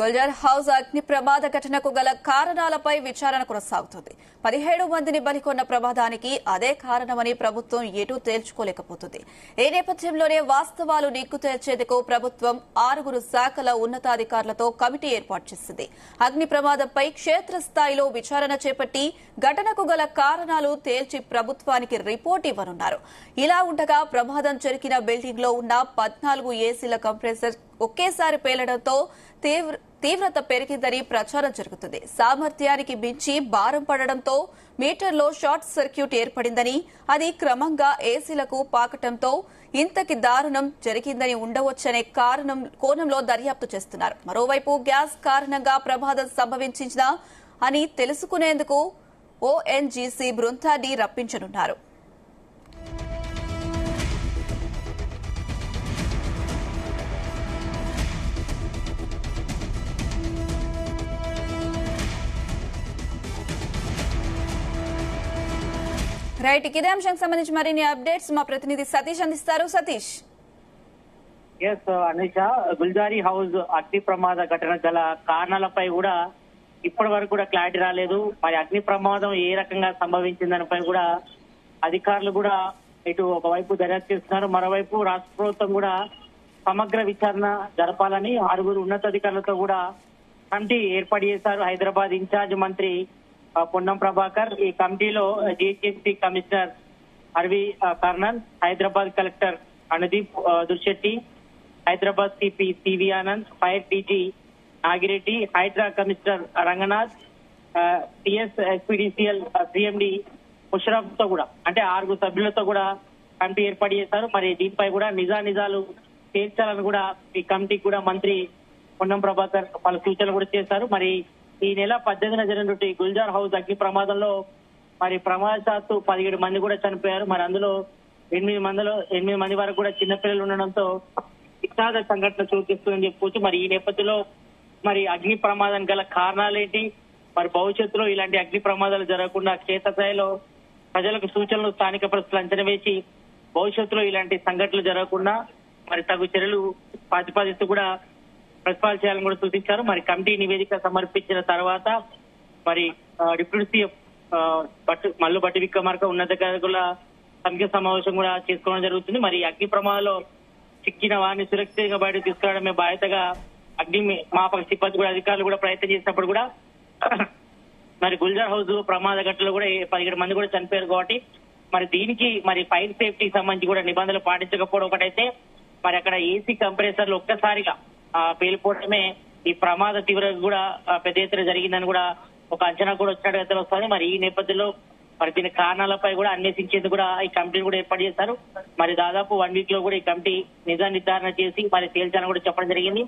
Gulzar house అగ్ని ప్రమాద ఘటనకు గల కారణాలపై విచారణ కొనసాగుతుంది. 17 మందిని బలికొన్న ప్రమాదానికి అదే కారణమని ప్రభుత్వం ఎటూ తేల్చుకోలేకపోతుంది. ఈ నేపథ్యంలోనే వాస్తవాలు నిగ్గు తేల్చేందుకు ప్రభుత్వం 6 శాఖల ఉన్నతాధికారులతో కమిటీ ఏర్పాటు చేసింది. అగ్ని ప్రమాదంపై క్షేత్రస్థాయిలో విచారణ చేపట్టి ఘటనకు గల కారణాలు తేల్చి ప్రభుత్వానికి రిపోర్ట్ ఇవ్వనున్నారు. ఇలా ఉండగా ప్రమాదం జరిగిన బిల్డింగ్ లో ఉన్న 14 ఏసీల కంప్రెసర్ ఒకేసారి పేలడంతో తీవ్రత పెరిగిందని ప్రచారం జరుగుతుంది. సామర్థ్యానికి మించి భారం పడడంతో మీటర్లో షార్ట్ సర్క్యూట్ ఏర్పడిందని, అది క్రమంగా ఏసీలకు పాకటంతో ఇంతకి దారుణం జరిగిందని ఉండవచ్చనే కోణంలో దర్యాప్తు చేస్తున్నారు. మరోవైపు గ్యాస్ కారణంగా ప్రమాదం సంభవించిందా అని తెలుసుకునేందుకు ఓఎన్జీసీ బృందాన్ని రప్పించనున్నారు. రైట్, ఇదే అంశానికి సంబంధించి మరిన్ని అప్డేట్స్ మా ప్రతినిధి సతీష్ అందిస్తారు. సతీష్. అనిష, గుల్జారీ హౌస్ అగ్ని ప్రమాద ఘటన గల కారణాలపై కూడా ఇప్పటి వరకు కూడా క్లారిటీ రాలేదు. మరి అగ్ని ప్రమాదం ఏ రకంగా సంభవించిందనిపై కూడా అధికారులు కూడా ఇటు ఒకవైపు దర్యాప్తు చేస్తున్నారు. మరోవైపు రాష్ట్ర ప్రభుత్వం కూడా సమగ్ర విచారణ జరపాలని 6 ఉన్నతాధికారులతో కూడా కమిటీ ఏర్పాటు చేశారు. హైదరాబాద్ ఇన్ఛార్జ్ మంత్రి పొన్నం ప్రభాకర్, ఈ కమిటీలో GHMC commissioner RV Karnan, Hyderabad collector Anudeep Durishetti, Hyderabad CP CV Anand, fire DG Nagireddy, Hydraa commissioner Ranganath, TS SPDCL CMD Musharraf తో కూడా అంటే 6 సభ్యులతో కూడా కమిటీ ఏర్పాటు చేశారు. మరి దీనిపై కూడా నిజాలు తేల్చాలని కూడా ఈ కమిటీకి కూడా మంత్రి పొన్నం ప్రభాకర్ పలు సూచనలు కూడా చేశారు. మరి ఈ నెల 18న జరిగినటువంటి గుల్జార్ హౌస్ అగ్ని ప్రమాదంలో మరి ప్రమాదశాత్తు 17 మంది కూడా చనిపోయారు. మరి అందులో 8 మంది వరకు కూడా చిన్నపిల్లలు ఉండడంతో విషాద సంఘటన చోటు చేసుకుందని చెప్పుకోవచ్చు. మరి ఈ నేపథ్యంలో మరి అగ్ని ప్రమాదం గల కారణాలేంటి, మరి భవిష్యత్తులో ఇలాంటి అగ్ని ప్రమాదాలు జరగకుండా క్షేత్రస్థాయిలో ప్రజలకు సూచనలు, స్థానిక పరిస్థితులు అంచనా వేసి భవిష్యత్తులో ఇలాంటి సంఘటనలు జరగకుండా మరి తగు చర్యలు ప్రతిపాదిస్తూ కూడా ప్రతిపాదన చేయాలని కూడా సూచించారు. మరి కమిటీ నివేదిక సమర్పించిన తర్వాత మరి డిప్యూటీ సీఎం మల్లు భట్టి విక్రమార్క ఉన్నతాధికారుల సమీక్ష సమావేశం కూడా చేసుకోవడం జరుగుతుంది. మరి అగ్ని ప్రమాదంలో చిక్కిన వారిని సురక్షితంగా బయటకు తీసుకురావడమే బాధ్యతగా అగ్ని మాపక సిబ్బంది కూడా అధికారులు కూడా ప్రయత్నం చేసినప్పుడు కూడా మరి గుల్జార్ హౌస్ ప్రమాద ఘటనలో కూడా 17 మంది కూడా చనిపోయారు. కాబట్టి మరి దీనికి మరి ఫైర్ సేఫ్టీకి సంబంధించి కూడా నిబంధనలు పాటించకపోవడం ఒకటైతే, మరి అక్కడ ఏసీ కంప్రెసర్లు ఒక్కసారిగా పేలిపోవడమే ఈ ప్రమాద తీవ్రత కూడా పెద్ద ఎత్తున జరిగిందని కూడా ఒక అంచనా కూడా వచ్చినట్టుగా తెలుస్తుంది. మరి ఈ నేపథ్యంలో మరి దీని కారణాలపై కూడా అన్వేషించేందుకు కూడా ఈ కమిటీని కూడా ఏర్పాటు చేశారు. మరి దాదాపు 1 వీక్ లో కూడా ఈ కమిటీ నిజా నిర్ధారణ చేసి మరి తేల్చాలని కూడా చెప్పడం జరిగింది.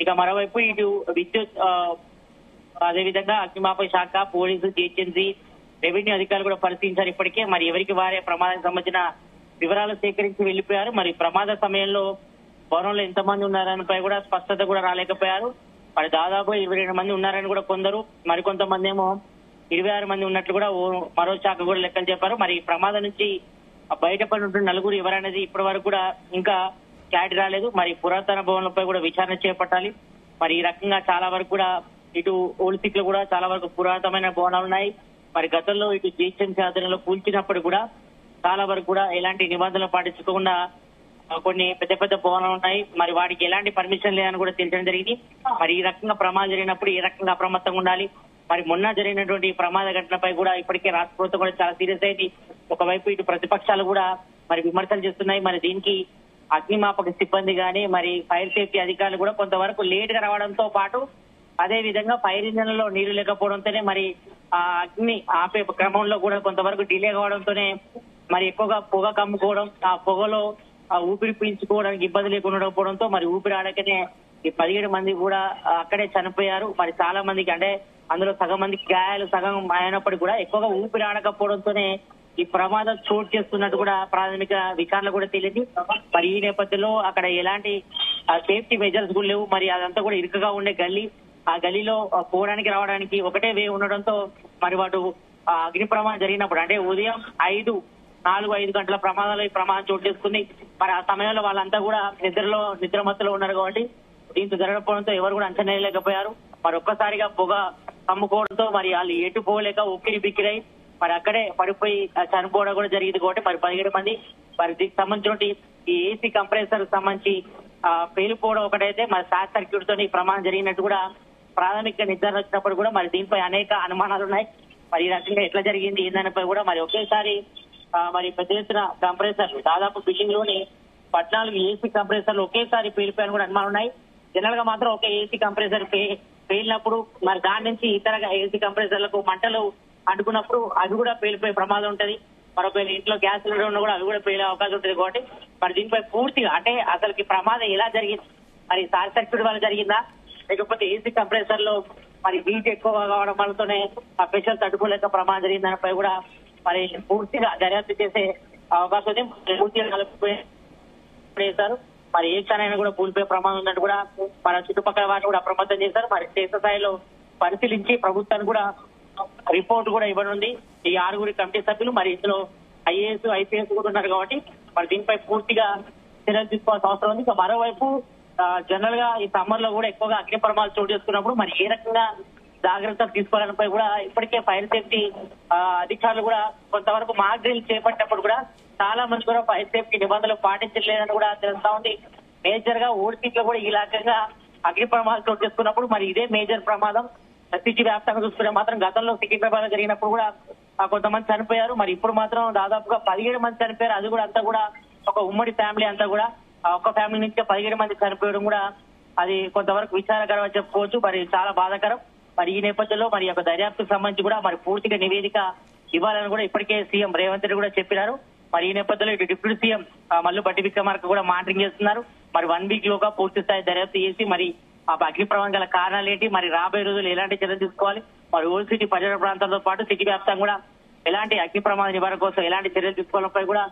ఇక మరోవైపు ఇటు విద్యుత్, అదేవిధంగా అగ్నిమాపక శాఖ, పోలీసు, జిహెచ్ఎంసీ, రెవెన్యూ అధికారులు కూడా పరిశీలించారు. ఇప్పటికే మరి ఎవరికి వారే ప్రమాదానికి సంబంధించిన వివరాలు సేకరించి వెళ్లిపోయారు. మరి ప్రమాద సమయంలో భవనంలో ఎంతమంది ఉన్నారనిపై కూడా స్పష్టత కూడా రాలేకపోయారు. మరి దాదాపు 22 మంది ఉన్నారని కూడా కొందరు, మరికొంతమంది ఏమో 26 మంది ఉన్నట్లు కూడా మరో శాఖ కూడా లెక్కలు చెప్పారు. మరి ఈ ప్రమాదం నుంచి బయటపడినటువంటి 4 ఎవరనేది ఇప్పటి వరకు కూడా ఇంకా క్లారిటీ రాలేదు. మరి పురాతన భవనాలపై కూడా విచారణ చేపట్టాలి. మరి ఈ రకంగా చాలా వరకు కూడా ఇటు ఓల్డ్ సిటీలో కూడా చాలా వరకు పురాతనమైన భవనాలు ఉన్నాయి. మరి గతంలో ఇటు జిహెచ్ఎంసీ ఆధ్వర్యంలో కూల్చినప్పుడు కూడా చాలా వరకు కూడా ఎలాంటి నిబంధనలు పాటించకుండా కొన్ని పెద్ద భవనాలు ఉన్నాయి. మరి వాటికి ఎలాంటి పర్మిషన్ లేదని కూడా తెలియడం జరిగింది. మరి ఈ రకంగా ప్రమాదం జరిగినప్పుడు ఏ రకంగా అప్రమత్తంగా ఉండాలి. మరి మొన్న జరిగినటువంటి ప్రమాద ఘటనపై కూడా ఇప్పటికే రాష్ట్ర ప్రభుత్వం కూడా చాలా సీరియస్ అయింది. ఒకవైపు ఇటు ప్రతిపక్షాలు కూడా మరి విమర్శలు చేస్తున్నాయి. మరి దీనికి అగ్నిమాపక సిబ్బంది కానీ మరి ఫైర్ సేఫ్టీ అధికారులు కూడా కొంతవరకు లేట్ గా రావడంతో పాటు అదే విధంగా ఫైర్ ఇంజన్లలో నీళ్లు లేకపోవడంతోనే మరి ఆ అగ్ని ఆపే క్రమంలో కూడా కొంతవరకు డిలే కావడంతోనే మరి ఎక్కువగా పొగ కమ్ముకోవడం, ఆ పొగలో ఊపిరి పీల్చుకోవడానికి ఇబ్బంది లేకుండా ఉండకపోవడంతో మరి ఊపిరి ఆడకనే ఈ 17 మంది కూడా అక్కడే చనిపోయారు. మరి చాలా మందికి అంటే అందులో సగం మందికి గాయాలు, సగం అయినప్పటికీ కూడా ఎక్కువగా ఊపిరి ఆడకపోవడంతోనే ఈ ప్రమాదం చోటు చేస్తున్నట్టు కూడా ప్రాథమిక విచారణ కూడా తెలియదు. మరి ఈ నేపథ్యంలో అక్కడ ఎలాంటి సేఫ్టీ మెజర్స్ కూడా లేవు. మరి అదంతా కూడా ఇరుకగా ఉండే గల్లీ, ఆ గల్లీలో పోవడానికి రావడానికి ఒకటే వే ఉండడంతో మరి వాటి అగ్ని ప్రమాదం జరిగినప్పుడు అంటే ఉదయం 4-5 గంటల ప్రమాదాలు ఈ ప్రమాదం చోటు చేసుకుంది. మరి ఆ సమయంలో వాళ్ళంతా కూడా నిద్రమత్తులో ఉన్నారు కాబట్టి దీంతో జరగకపోవడంతో ఎవరు కూడా అంచనా వేయలేకపోయారు. మరి ఒక్కసారిగా పొగ అమ్ముకోవడంతో మరి వాళ్ళు ఎటు పోలేక ఉక్కిరి బిక్కిరై మరి అక్కడే పడిపోయి చనిపోవడం కూడా జరిగింది. కాబట్టి మరి 17 మంది మరి దీనికి సంబంధించిన ఈ ఏసీ కంప్రెసర్ సంబంధించి పేలిపోవడం ఒకటైతే మరి షార్ట్ సర్క్యూట్ తో ఈ ప్రమాదం జరిగినట్టు కూడా ప్రాథమిక నిర్ధారణ వచ్చినప్పుడు కూడా మరి దీనిపై అనేక అనుమానాలు ఉన్నాయి. మరి ఈ రకంగా ఎట్లా జరిగింది ఏందనిపై కూడా మరి ఒకేసారి మరి పెద్ద ఎత్తున కంప్రెసర్లు దాదాపు బిల్డింగ్ లోని 14 ఏసీ కంప్రెసర్లు ఒకేసారి పేలిపోయాయని కూడా అనుమానం ఉన్నాయి. జనరల్ గా మాత్రం ఒక ఏసీ కంప్రెసర్ పేలినప్పుడు మరి దాని నుంచి ఇతర ఏసీ కంప్రెసర్లకు మంటలు అంటుకున్నప్పుడు అవి కూడా పేలిపోయే ప్రమాదం ఉంటది. మరొక ఇంట్లో గ్యాస్ సిలిండర్ ఉన్న కూడా అవి కూడా పేలే అవకాశం ఉంటుంది. కాబట్టి మరి దీనిపై పూర్తిగా అంటే అసలుకి ప్రమాదం ఎలా జరిగింది, మరి షార్ట్ సర్క్యూట్ వల్ల జరిగిందా లేకపోతే ఏసీ కంప్రెసర్ లో మరి హీట్ ఎక్కువగా కావడం వల్లతోనే ఆ ప్రెషర్ తట్టుకోలేక ప్రమాదం జరిగిన దానిపై కూడా మరి పూర్తిగా దర్యాప్తు చేసే అవకాశం ఉంది. పూర్తిగా చేశారు. మరి ఏ క్షణాన్ని కూడా కూలిపోయే ప్రమాదం ఉందంటూ కూడా మన చుట్టుపక్కల వారిని కూడా అప్రమత్తం చేశారు. మరి క్షేత్ర స్థాయిలో పరిశీలించి ప్రభుత్వానికి కూడా రిపోర్ట్ కూడా ఇవ్వనుంది. ఈ 6 కమిటీ సభ్యులు మరి ఇందులో ఐఏఎస్ ఐపీఎస్ కూడా ఉన్నారు. కాబట్టి మరి దీనిపై పూర్తిగా చర్యలు తీసుకోవాల్సిన అవసరం ఉంది. మరోవైపు జనరల్ గా ఈ సమ్మర్ లో కూడా ఎక్కువగా అగ్ని ప్రమాదాలు చోటు చేసుకున్నప్పుడు మరి ఏ రకంగా జాగ్రత్తలు తీసుకోవాలనిపై కూడా ఇప్పటికే ఫైర్ సేఫ్టీ అధికారులు కూడా కొంతవరకు మాక్ డ్రిల్ చేపట్టినప్పుడు కూడా చాలా మంది కూడా ఫైర్ సేఫ్టీ నిబంధనలు పాటించలేదని కూడా తెలుస్తా ఉంది. మేజర్ గా ఓడిసీట్లో కూడా ఈ రకంగా అగ్ని ప్రమాదాలు చోటు చేసుకున్నప్పుడు మరి ఇదే మేజర్ ప్రమాదం. సిటీ వ్యాప్తంగా చూసుకుంటే మాత్రం గతంలో సికింద్రాబాద్ జరిగినప్పుడు కూడా కొంతమంది చనిపోయారు. మరి ఇప్పుడు మాత్రం దాదాపుగా 17 మంది చనిపోయారు. అది కూడా అంతా కూడా ఒక ఉమ్మడి ఫ్యామిలీ అంతా కూడా ఒక్క ఫ్యామిలీ నుంచి 17 మంది చనిపోయడం కూడా అది కొంతవరకు విచారకరం చెప్పుకోవచ్చు. మరి చాలా బాధాకరం. మరి ఈ నేపథ్యంలో మరి యొక్క దర్యాప్తుకు సంబంధించి కూడా మరి పూర్తిగా నివేదిక ఇవ్వాలని కూడా ఇప్పటికే సీఎం రేవంత్ రెడ్డి కూడా చెప్పినారు. మరి ఈ నేపథ్యంలో ఇటు డిప్యూటీ సీఎం మల్లు బట్టి విక్రమార్క కూడా మానిటరింగ్ చేస్తున్నారు. మరి 1 వీక్ లోగా పూర్తి స్థాయి దర్యాప్తు చేసి మరి ఆ అగ్ని ప్రమాదం గల కారణాలు ఏంటి, మరి రాబోయే రోజులు ఎలాంటి చర్యలు తీసుకోవాలి, మరి ఓల్డ్ సిటీ పరిసర ప్రాంతాలతో పాటు సిటీ వ్యాప్తంగా కూడా ఎలాంటి అగ్ని ప్రమాద నివారణ కోసం ఎలాంటి చర్యలు తీసుకోవాలపై కూడా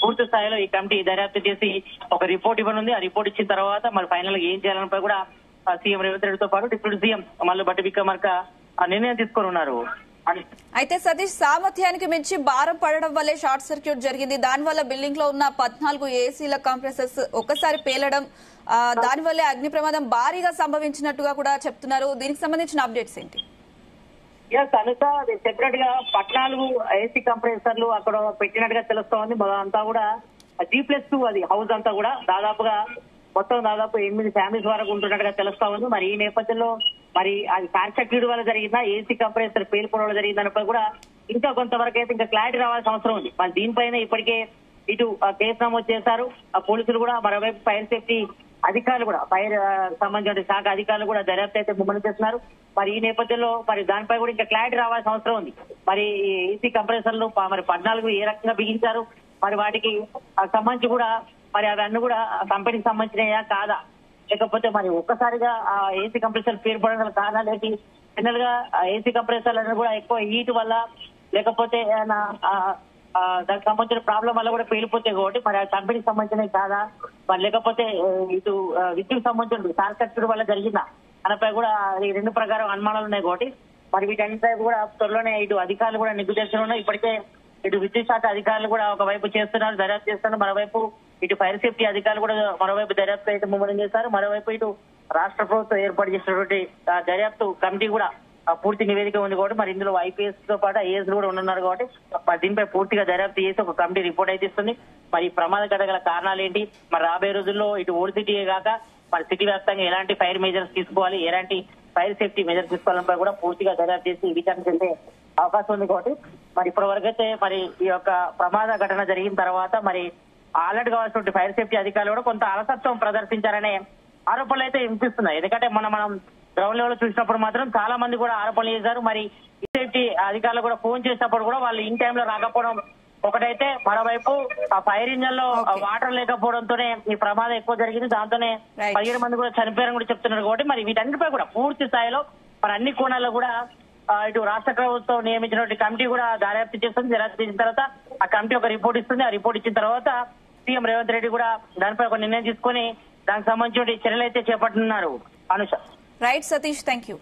పూర్తి స్థాయిలో ఈ కమిటీ దర్యాప్తు చేసి ఒక రిపోర్ట్ ఇవ్వనుంది. ఆ రిపోర్ట్ ఇచ్చిన తర్వాత మరి ఫైనల్ గా ఏం చేయాలనిపై కూడా సీఎం రేవంత్ రెడ్డితో పాటు డిప్యూటీ సీఎం మల్లు బట్టి విక్రమార్క నిర్ణయం తీసుకొని ఉన్నారు. అయితే సతీష్, సామర్థ్యానికి మించి భారం పడడం వల్లే షార్ట్ సర్క్యూట్ జరిగింది. దానివల్ల బిల్డింగ్ లో ఉన్న 14 ఏసీల కంప్రెసర్స్ ఒక్కసారి పేలడం, దానివల్లే అగ్ని ప్రమాదం భారీగా సంభవించినట్టుగా కూడా చెప్తున్నారు. దీనికి సంబంధించిన అప్డేట్స్ ఏంటి? అనుక సెపరేట్ గా 14 ఏసీ కంప్రెసర్లు అక్కడ పెట్టినట్టుగా తెలుస్తా ఉంది. అంతా కూడా G+2 అది హౌస్ అంతా కూడా దాదాపు 8 ఫ్యామిలీస్ వరకు ఉంటున్నట్టుగా తెలుస్తా ఉంది. మరి ఈ నేపథ్యంలో మరి అది షార్ట్ సర్క్యూట్ వల్ల జరిగిందా, ఏసీ కంప్రెసర్ పేలిపోవడం వల్ల జరిగిందనిపై కూడా ఇంకా కొంతవరకు అయితే ఇంకా క్లారిటీ రావాల్సిన అవసరం ఉంది. మరి దీనిపైన ఇప్పటికే ఇటు కేసు నమోదు చేశారు పోలీసులు కూడా. మరోవైపు ఫైర్ సేఫ్టీ అధికారులు కూడా ఫైర్ సంబంధించిన శాఖ అధికారులు కూడా దర్యాప్తు అయితే ముమ్మరం చేస్తున్నారు. మరి ఈ నేపథ్యంలో మరి దానిపై కూడా ఇంకా క్లారిటీ రావాల్సిన అవసరం ఉంది. మరి ఏసీ కంప్రెసర్లు మరి 14 ఏ రకంగా బిగించారు, మరి వాటికి సంబంధించి కూడా మరి అవన్నీ కూడా కంపెనీకి సంబంధించినయా కాదా, లేకపోతే మరి ఒక్కసారిగా ఏసీ కంప్రెసర్ పేరుపడడం గల కారణాలు ఏంటి, జనరల్ గా ఏసీ కంప్రెసర్లను కూడా ఎక్కువ హీట్ వల్ల లేకపోతే దానికి సంబంధించిన ప్రాబ్లం వల్ల కూడా పేలిపోతాయి. కాబట్టి మరి ఆ కంపెనీకి సంబంధించినవి కాదా, మరి లేకపోతే ఇటు విద్యుత్ సంబంధించిన షార్ట్ సర్క్యూట్ వల్ల జరిగిందా దానిపై కూడా ఈ 2 ప్రకారం అనుమానాలు ఉన్నాయి. కాబట్టి మరి వీటన్నిటిపై కూడా త్వరలోనే ఇటు అధికారులు కూడా నిగ్గు చేస్తున్నారు. ఇప్పటికే ఇటు విద్యుత్ శాఖ అధికారులు కూడా ఒకవైపు చేస్తున్నారు, దర్యాప్తు చేస్తున్నారు. మరోవైపు ఇటు ఫైర్ సేఫ్టీ అధికారులు కూడా మరోవైపు దర్యాప్తు అయితే ముమ్మరం చేశారు. మరోవైపు ఇటు రాష్ట్ర ప్రభుత్వం ఏర్పాటు చేసినటువంటి దర్యాప్తు కమిటీ కూడా పూర్తి నివేదిక ఉంది. కాబట్టి మరి ఇందులో ఐపీఎస్ తో పాటు ఐఏఎస్ కూడా ఉన్నారు. కాబట్టి మరి దీనిపై పూర్తిగా దర్యాప్తు చేసి ఒక కమిటీ రిపోర్ట్ అయితే ఇస్తుంది. మరి ప్రమాద ఘటనల కారణాలు ఏంటి, మరి రాబోయే రోజుల్లో ఇటు ఓల్డ్ సిటీయే కాక మరి సిటీ వ్యాప్తంగా ఎలాంటి ఫైర్ మెజర్స్ తీసుకోవాలి, ఎలాంటి ఫైర్ సేఫ్టీ మెజర్స్ తీసుకోవాలనిపై కూడా పూర్తిగా దర్యాప్తు చేసి విచారణ చేసే అవకాశం ఉంది. కాబట్టి మరి ఇప్పటి వరకైతే మరి ఈ యొక్క ప్రమాద ఘటన జరిగిన తర్వాత మరి అలర్ట్ కావాల్సిన ఫైర్ సేఫ్టీ అధికారులు కూడా కొంత అలసత్వం ప్రదర్శించారనే ఆరోపణలు అయితే వినిపిస్తున్నాయి. ఎందుకంటే మనం గ్రౌండ్ లెవెల్ చూసినప్పుడు మాత్రం చాలా మంది కూడా ఆరోపణలు చేశారు. మరి సేఫ్టీ అధికారులు కూడా ఫోన్ చేసినప్పుడు కూడా వాళ్ళు ఇన్ టైమ్ లో రాకపోవడం ఒకటైతే, మరోవైపు ఆ ఫైర్ ఇంజన్ లో వాటర్ లేకపోవడంతోనే ఈ ప్రమాదం ఎక్కువ జరిగింది. దాంతోనే 17 మంది కూడా చనిపోయారని కూడా చెప్తున్నారు. కాబట్టి మరి వీటన్నిటిపై కూడా పూర్తి స్థాయిలో మరి అన్ని కోణాల్లో కూడా ఇటు రాష్ట్ర ప్రభుత్వం నియమించినటువంటి కమిటీ కూడా దర్యాప్తు చేస్తుంది. దర్యాప్తు చేసిన తర్వాత ఆ కమిటీ ఒక రిపోర్ట్ ఇస్తుంది. ఆ రిపోర్ట్ ఇచ్చిన తర్వాత సీఎం రేవంత్ రెడ్డి కూడా దానిపై ఒక నిర్ణయం తీసుకుని దానికి సంబంధించిన చర్యలు అయితే చేపట్టనున్నారు. Anusha. Right Satish, thank you.